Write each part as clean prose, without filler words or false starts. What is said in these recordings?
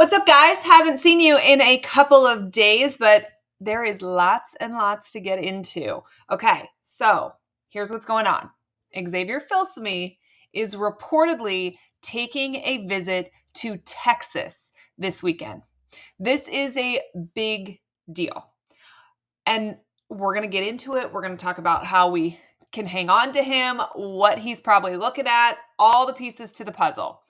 What's up, guys? Haven't seen you in a couple of days, but there is lots and lots to get into. Okay, so here's what's going on. Xavier Filsaime is reportedly taking a visit to Texas this weekend. This is a big deal. And we're going to get into it. We're going to talk about how we can hang on to him, what he's probably looking at, all the pieces to the puzzle.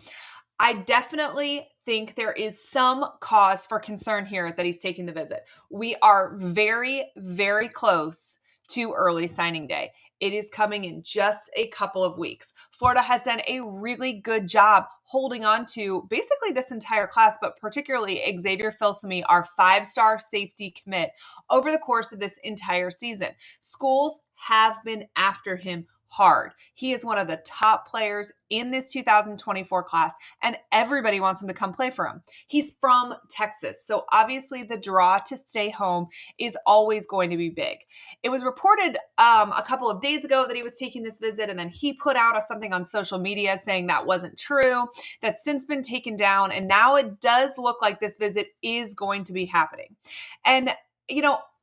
I definitely think there is some cause for concern here that he's taking the visit. We are very, very close to early signing day. It is coming in just a couple of weeks. Florida has done a really good job holding on to basically this entire class, but particularly Xavier Filsaime, our 5-star safety commit, over the course of this entire season. Schools have been after him hard. He is one of the top players in this 2024 class, and everybody wants him to come play for him. He's from Texas, so obviously the draw to stay home is always going to be big. It was reported a couple of days ago that he was taking this visit, and then he put out something on social media saying that wasn't true. That's since been taken down, and now it does look like this visit is going to be happening. And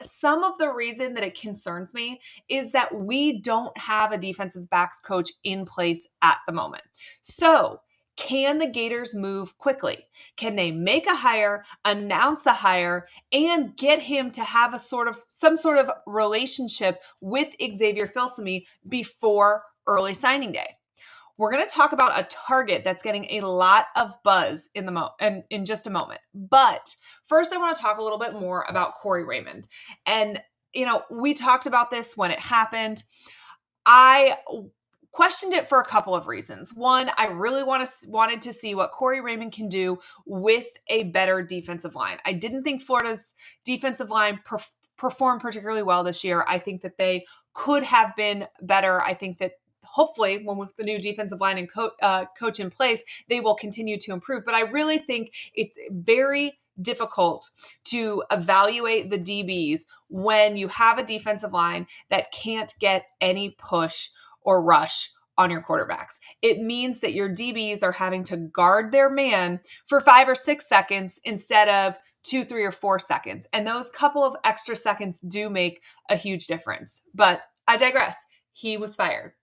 some of the reason that it concerns me is that we don't have a defensive backs coach in place at the moment. So, can the Gators move quickly? Can they make a hire, announce a hire, and get him to have some sort of relationship with Xavier Filsaime before early signing day? We're going to talk about a target that's getting a lot of buzz in just a moment. But first, I want to talk a little bit more about Corey Raymond. And, we talked about this when it happened. I questioned it for a couple of reasons. One, I really wanted to see what Corey Raymond can do with a better defensive line. I didn't think Florida's defensive line performed particularly well this year. I think that they could have been better. I think that hopefully, when with the new defensive line and coach in place, they will continue to improve. But I really think it's very difficult to evaluate the DBs when you have a defensive line that can't get any push or rush on your quarterbacks. It means that your DBs are having to guard their man for 5 or 6 seconds instead of 2, 3, or 4 seconds. And those couple of extra seconds do make a huge difference. But I digress. He was fired.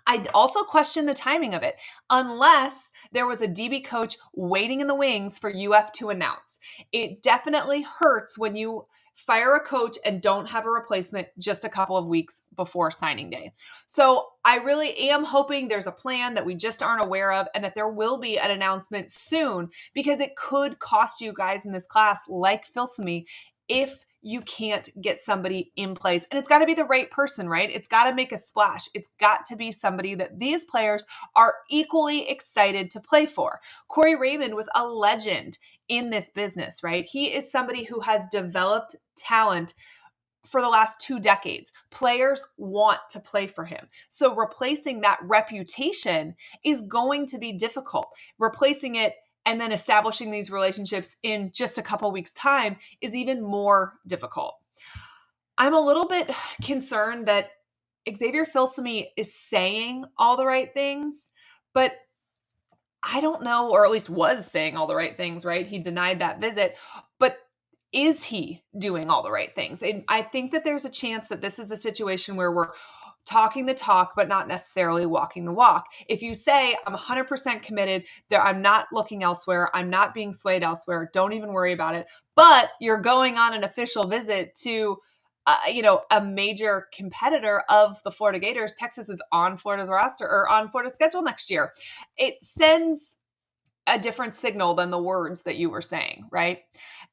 I'd also question the timing of it, unless there was a DB coach waiting in the wings for UF to announce. It definitely hurts when you fire a coach and don't have a replacement just a couple of weeks before signing day. So I really am hoping there's a plan that we just aren't aware of and that there will be an announcement soon, because it could cost you guys in this class like Filsaime if you can't get somebody in place. And it's got to be the right person, right? It's got to make a splash. It's got to be somebody that these players are equally excited to play for. Corey Raymond was a legend in this business, right? He is somebody who has developed talent for the last 2 decades. Players want to play for him. So replacing that reputation is going to be difficult. Replacing it and then establishing these relationships in just a couple weeks' time is even more difficult. I'm a little bit concerned that Xavier Filsaime is saying all the right things, but I don't know, or at least was saying all the right things, right? He denied that visit, but is he doing all the right things? And I think that there's a chance that this is a situation where we're talking the talk, but not necessarily walking the walk. If you say, I'm 100% committed, I'm not looking elsewhere, I'm not being swayed elsewhere, don't even worry about it, but you're going on an official visit to a major competitor of the Florida Gators. Texas is on Florida's roster or on Florida's schedule next year. It sends a different signal than the words that you were saying, right?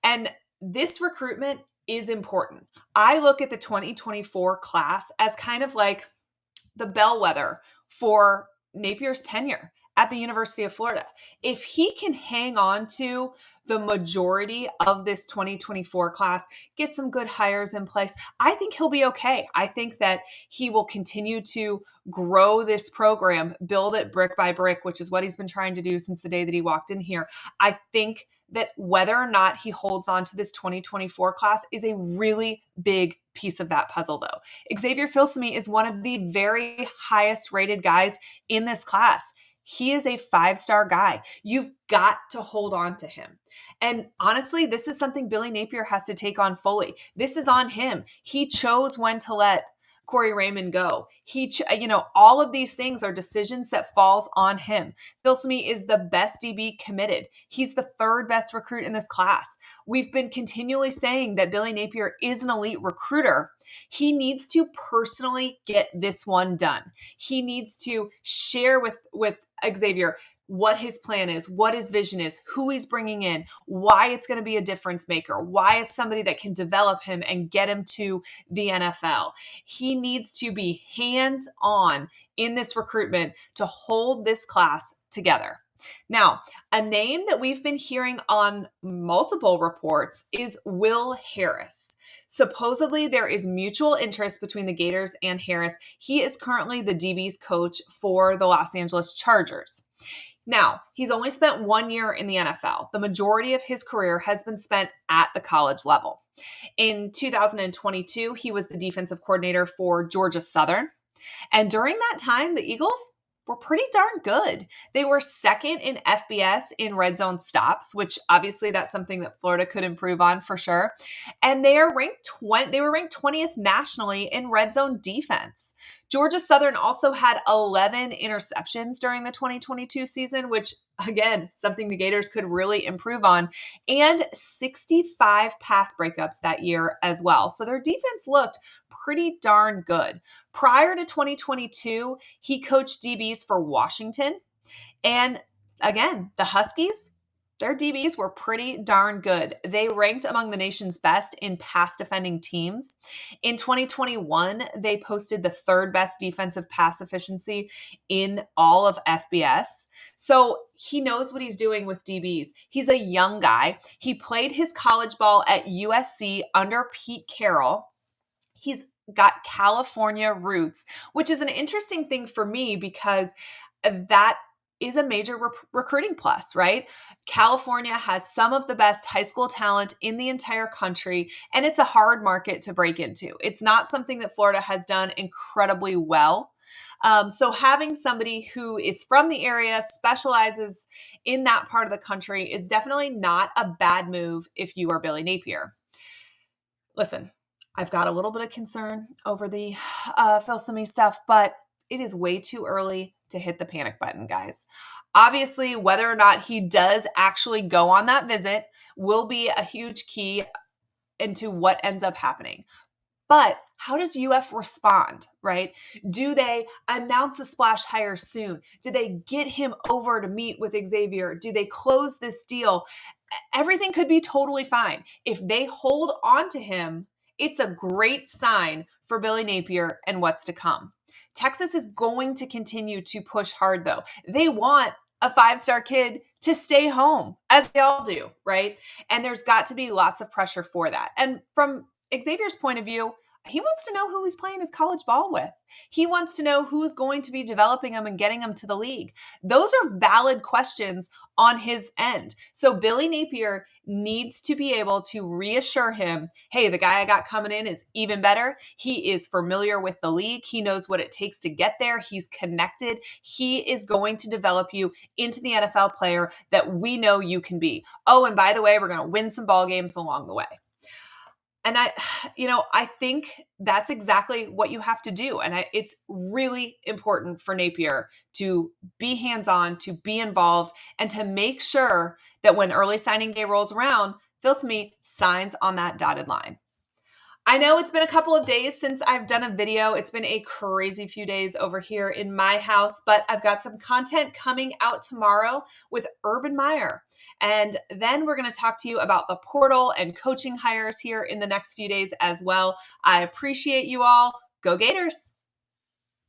And this recruitment is important. I look at the 2024 class as kind of like the bellwether for Napier's tenure at the University of Florida. If he can hang on to the majority of this 2024 class, get some good hires in place, I think he'll be okay. I think that he will continue to grow this program, build it brick by brick, which is what he's been trying to do since the day that he walked in here. I think that whether or not he holds on to this 2024 class is a really big piece of that puzzle, though. Xavier Filsaime is one of the very highest rated guys in this class. He is a 5-star guy. You've got to hold on to him. And honestly, this is something Billy Napier has to take on fully. This is on him. He chose when to let Corey Raymond go. All of these things are decisions that falls on him. Filsaime is the best DB committed. He's the third best recruit in this class. We've been continually saying that Billy Napier is an elite recruiter. He needs to personally get this one done. He needs to share with Xavier what his plan is, what his vision is, who he's bringing in, why it's going to be a difference maker, why it's somebody that can develop him and get him to the NFL. He needs to be hands-on in this recruitment to hold this class together. Now, a name that we've been hearing on multiple reports is Will Harris. Supposedly, there is mutual interest between the Gators and Harris. He is currently the DB's coach for the Los Angeles Chargers. Now, he's only spent 1 year in the NFL. The majority of his career has been spent at the college level. In 2022, he was the defensive coordinator for Georgia Southern. And during that time, the Eagles were pretty darn good. They were second in FBS in red zone stops, which obviously that's something that Florida could improve on for sure. And they were ranked 20th nationally in red zone defense. Georgia Southern also had 11 interceptions during the 2022 season, which again, something the Gators could really improve on, and 65 pass breakups that year as well. So their defense looked pretty darn good. Prior to 2022, he coached DBs for Washington. And again, the Huskies, their DBs were pretty darn good. They ranked among the nation's best in pass defending teams. In 2021, they posted the third best defensive pass efficiency in all of FBS. So he knows what he's doing with DBs. He's a young guy. He played his college ball at USC under Pete Carroll. He's got California roots, which is an interesting thing for me because that is a major recruiting plus, right? California has some of the best high school talent in the entire country, and it's a hard market to break into. It's not something that Florida has done incredibly well. So having somebody who is from the area, specializes in that part of the country is definitely not a bad move if you are Billy Napier. Listen, I've got a little bit of concern over the Filsaime stuff, but it is way too early to hit the panic button, guys. Obviously, whether or not he does actually go on that visit will be a huge key into what ends up happening. But how does UF respond, right? Do they announce a splash hire soon? Do they get him over to meet with Xavier? Do they close this deal? Everything could be totally fine. If they hold on to him, it's a great sign for Billy Napier and what's to come. Texas is going to continue to push hard, though. They want a 5-star kid to stay home, as they all do, right? And there's got to be lots of pressure for that. And from Xavier's point of view, he wants to know who he's playing his college ball with. He wants to know who's going to be developing him and getting him to the league. Those are valid questions on his end. So Billy Napier needs to be able to reassure him, hey, the guy I got coming in is even better. He is familiar with the league. He knows what it takes to get there. He's connected. He is going to develop you into the NFL player that we know you can be. Oh, and by the way, we're going to win some ball games along the way. And I think that's exactly what you have to do. And it's really important for Napier to be hands-on, to be involved, and to make sure that when early signing day rolls around, Filsaime signs on that dotted line. I know it's been a couple of days since I've done a video. It's been a crazy few days over here in my house, but I've got some content coming out tomorrow with Urban Meyer. And then we're going to talk to you about the portal and coaching hires here in the next few days as well. I appreciate you all. Go Gators!